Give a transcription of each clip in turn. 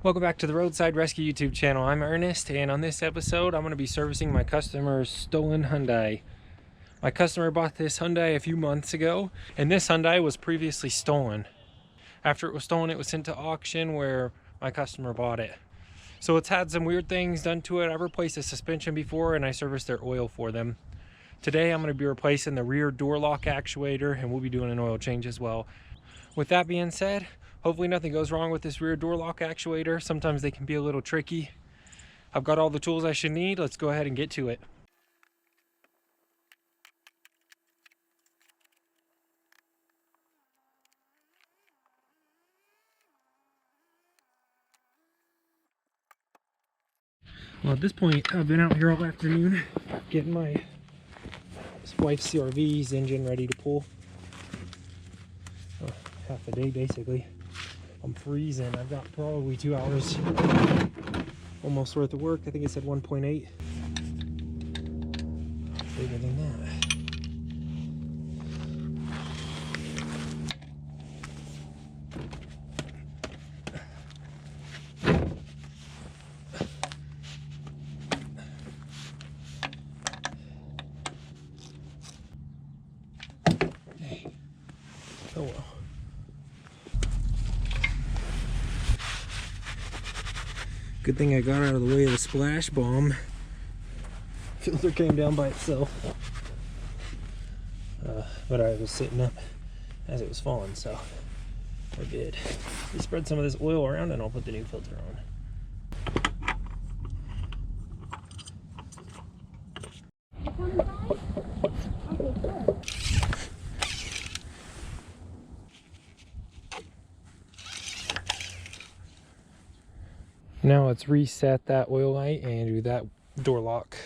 Welcome back to the Roadside Rescue YouTube channel. I'm Ernest, and on this episode I'm going to be servicing my customer's stolen Hyundai. My customer bought this Hyundai a few months ago, and this Hyundai was previously stolen. After it was stolen, it was sent to auction where my customer bought it. So it's had some weird things done to it. I've replaced the suspension before, and I serviced their oil for them. Today I'm going to be replacing the rear door lock actuator, and we'll be doing an oil change as well. With that being said, hopefully nothing goes wrong with this rear door lock actuator. Sometimes they can be a little tricky. I've got all the tools I should need. Let's go ahead and get to it. Well, at this point, I've been out here all afternoon getting my wife's CRV's engine ready to pull. Half a day basically. I'm freezing. I've got probably 2 hours almost worth of work. I think it said 1.8. Bigger than that. Okay. Oh well. Good thing I got out of the way of the splash bomb. Filter came down by itself. But I was sitting up as it was falling, so we're good. We spread some of this oil around and I'll put the new filter on. Now let's reset that oil light and do that door lock.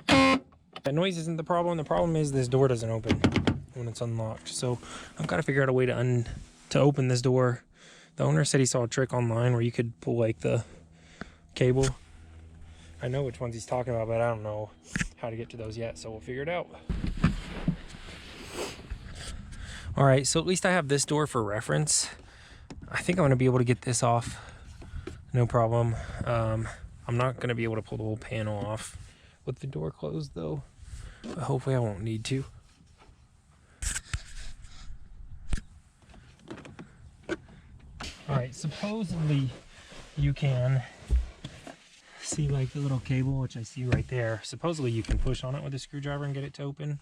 That noise isn't the problem. The problem is this door doesn't open when it's unlocked. So I've got to figure out a way to open this door. The owner said he saw a trick online where you could pull like the cable. I know which ones he's talking about, but I don't know how to get to those yet. So we'll figure it out. All right, so at least I have this door for reference. I think I'm gonna be able to get this off, no problem. I'm not gonna be able to pull the whole panel off with the door closed though, but hopefully I won't need to. All right, supposedly you can see like the little cable, which I see right there. Supposedly you can push on it with a screwdriver and get it to open.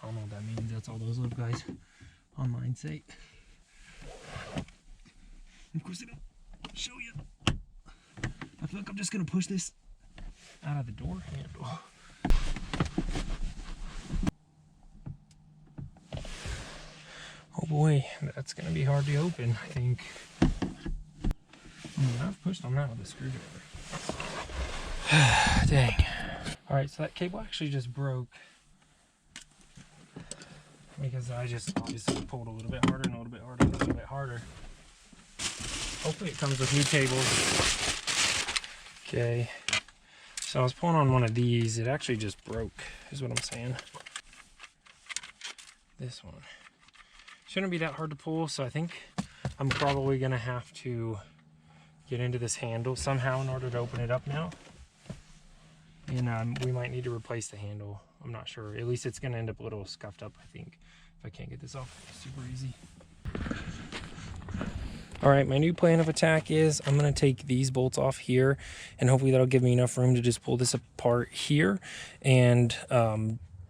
I don't know what that means. That's all those little guys online say. Of course I don't show you. I feel like I'm just gonna push this out of the door handle. Oh boy, that's gonna be hard to open, I think. I've pushed on that with a screwdriver. Dang. Alright, so that cable actually just broke because I just obviously pulled a little bit harder and a little bit harder and a little bit harder. Hopefully it comes with new cables. Okay, so I was pulling on one of these. It actually just broke, is what I'm saying. This one shouldn't be that hard to pull, so I think I'm probably gonna have to get into this handle somehow in order to open it up now. And we might need to replace the handle. I'm not sure. At least it's gonna end up a little scuffed up, I think, if I can't get this off super easy. All right, my new plan of attack is I'm gonna take these bolts off here, and hopefully that'll give me enough room to just pull this apart here and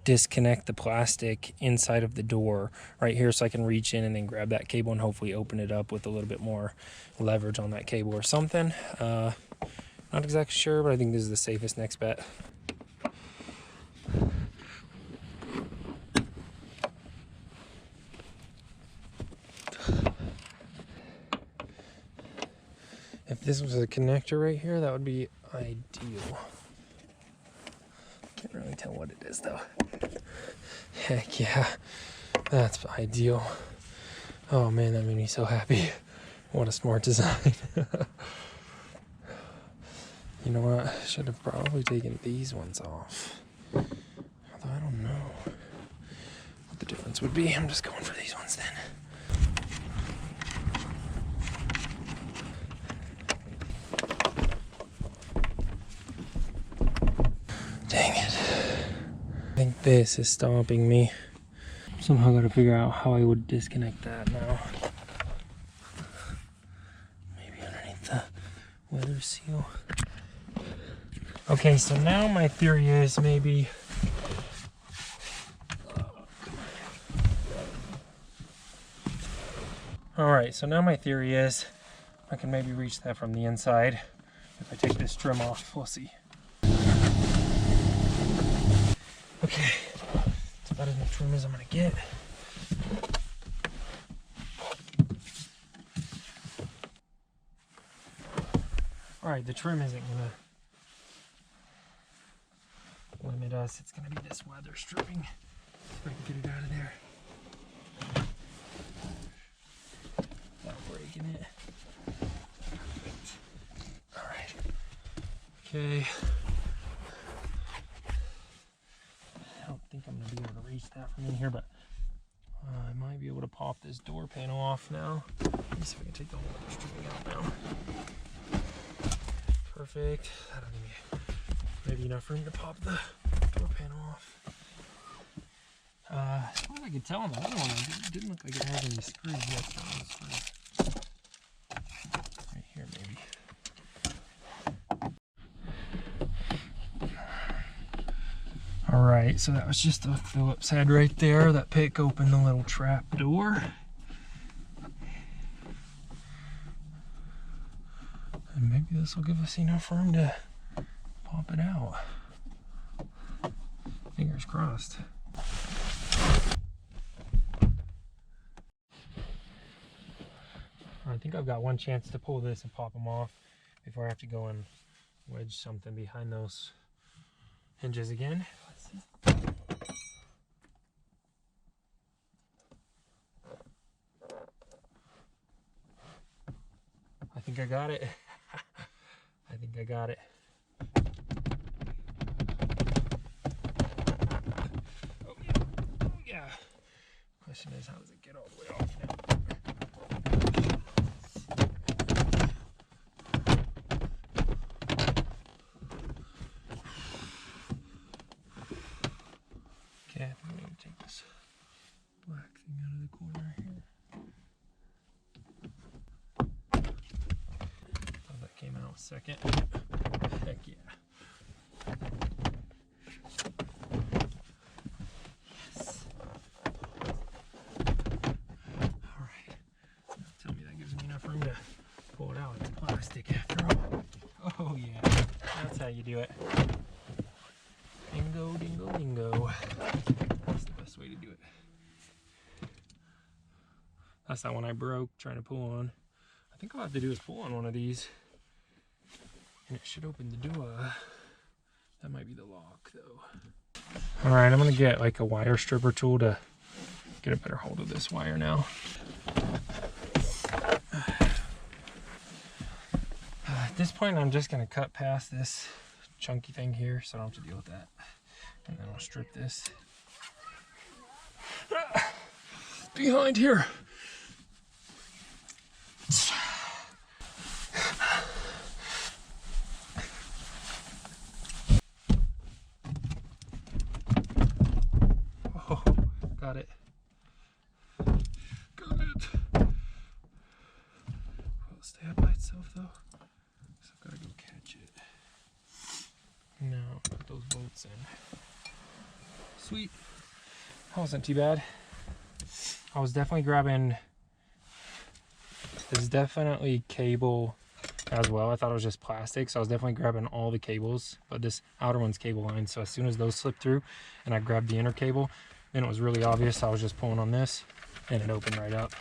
disconnect the plastic inside of the door right here, so I can reach in and then grab that cable and hopefully open it up with a little bit more leverage on that cable or something. Not exactly sure, but I think this is the safest next bet. If this was a connector right here, that would be ideal. Can't really tell what it is though. Heck yeah, that's ideal. Oh man, that made me so happy. What a smart design. You know what? I should have probably taken these ones off. Although I don't know. what the difference would be. I'm just going for these ones then. Dang it. I think this is stopping me. Somehow got to figure out how I would disconnect that now. Maybe underneath the weather seal. Okay, so now my theory is maybe alright, so now my theory is I can maybe reach that from the inside. If I take this trim off, we'll see. Okay, it's about as much trim as I'm gonna get. Alright, the trim isn't gonna limit us. It's gonna be this weather stripping. If I can get it out of there. Without breaking it. Perfect. Alright. Okay. I don't think I'm gonna be able to reach that from in here, but I might be able to pop this door panel off now. Let me see if I can take the whole weather stripping out now. Perfect. That'll give me maybe enough room to pop the door panel off. As far as I could tell on the other one, it didn't look like it had any screws yet. Right here, maybe. Alright, so that was just a Phillips head right there. That pick opened the little trap door. And maybe this will give us enough room to pop it out. Fingers crossed. I think I've got one chance to pull this and pop them off before I have to go and wedge something behind those hinges again. Let's see. I think I got it. I think I got it. Oh yeah. Oh yeah. Question is, how does it get all the way off now? Okay, I think I'm gonna take this black thing out of the corner here. Thought that came out second. Heck yeah. Yes. Alright. Tell me that gives me enough room to pull it out. It's plastic after all. Oh yeah. That's how you do it. Dingo, dingo, dingo. That's the best way to do it. That's that one I broke trying to pull on. I think all I have to do is pull on one of these and it should open the door. That might be the lock though. Alright, I'm gonna get like a wire stripper tool to get a better hold of this wire now. At this point I'm just gonna cut past this chunky thing here so I don't have to deal with that. And then I'll strip this. Behind here. Oh, got it. Got it. Will it stay up by itself though? So I've got to go catch it. Now, put those bolts in. Sweet. That wasn't too bad. I was definitely grabbing, there's definitely cable as well. I thought it was just plastic, so I was definitely grabbing all the cables, but this outer one's cable line. So as soon as those slipped through and I grabbed the inner cable, then it was really obvious. I was just pulling on this and it opened right up.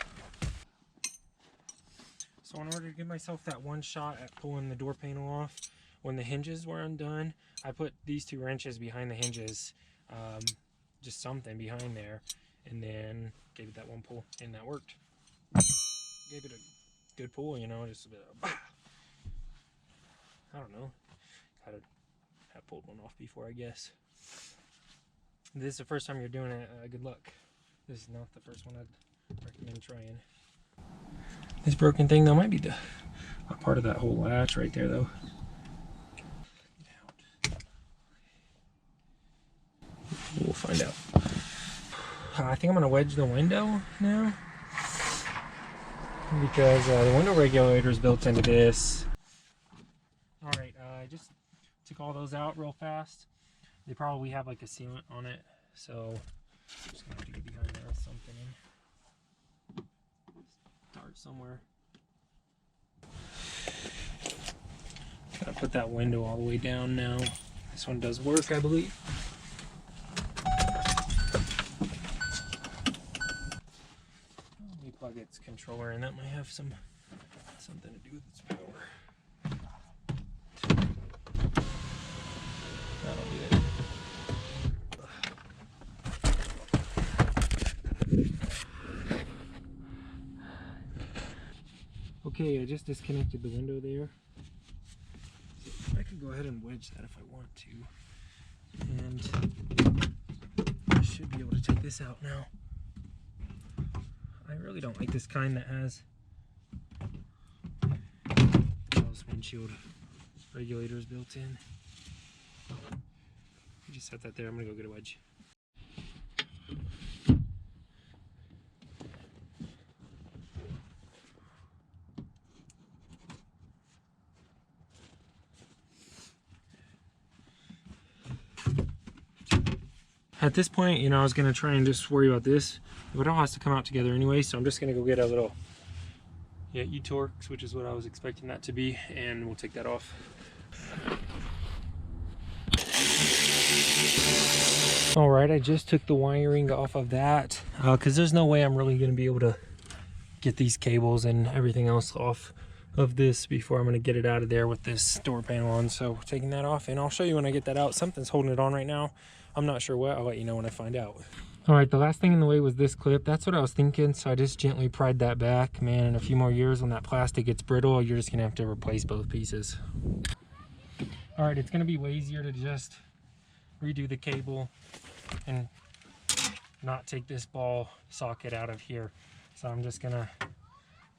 So in order to give myself that one shot at pulling the door panel off, when the hinges were undone, I put these 2 wrenches behind the hinges, just something behind there, and then gave it that one pull, and that worked. Gave it a good pull, you know, just a bit of, I don't know. Gotta have pulled one off before, I guess. If this is the first time you're doing it, good luck. This is not the first one I'd recommend trying. This broken thing though might be a part of that whole latch right there though. We'll find out. I think I'm gonna wedge the window now because the window regulator is built into this. All right, I just took all those out real fast. They probably have like a sealant on it, so I'm just gonna have to get behind there with something and start somewhere. Gotta put that window all the way down now. This one does work, I believe. Let me plug its controller in. That might have something to do with its power. That'll do it. Okay, I just disconnected the window there. So I can go ahead and wedge that if I want to. And I should be able to take this out now. I really don't like this kind that has those windshield regulators built in. You just set that there. I'm gonna go get a wedge. At this point, you know, I was gonna try and just worry about this, but it all has to come out together anyway, so I'm just gonna go get a little e-Torx, which is what I was expecting that to be, and we'll take that off. All right, I just took the wiring off of that because there's no way I'm really gonna be able to get these cables and everything else off of this before I'm gonna get it out of there with this door panel on. So taking that off, and I'll show you when I get that out. Something's holding it on right now. I'm not sure what. I'll let you know when I find out. All right, the last thing in the way was this clip. That's what I was thinking, so I just gently pried that back. Man, in a few more years when that plastic gets brittle, you're just gonna have to replace both pieces. All right, it's gonna be way easier to just redo the cable and not take this ball socket out of here. So I'm just gonna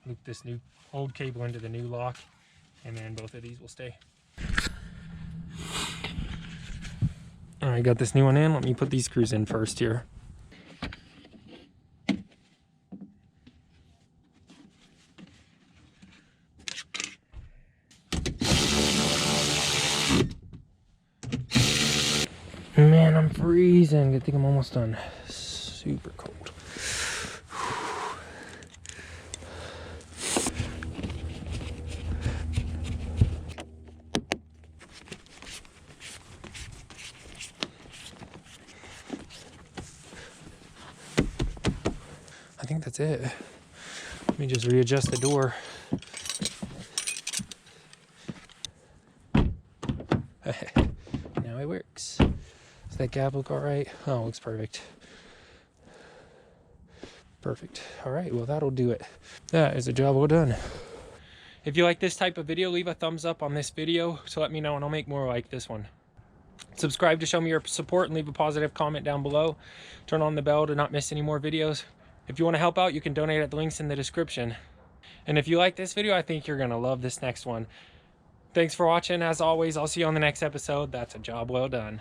loop this new old cable into the new lock, and then both of these will stay. All right, got this new one in. Let me put these screws in first here. Man, I'm freezing. I think I'm almost done. Super cold. I think that's it. Let me just readjust the door. Now it works. Is that gap look all right? Oh, it looks perfect. Perfect. All right, well, that'll do it. That is a job well done. If you like this type of video, leave a thumbs up on this video to let me know, and I'll make more like this one. Subscribe to show me your support, and leave a positive comment down below. Turn on the bell to not miss any more videos. If you want to help out, you can donate at the links in the description. And if you like this video, I think you're going to love this next one. Thanks for watching. As always, I'll see you on the next episode. That's a job well done.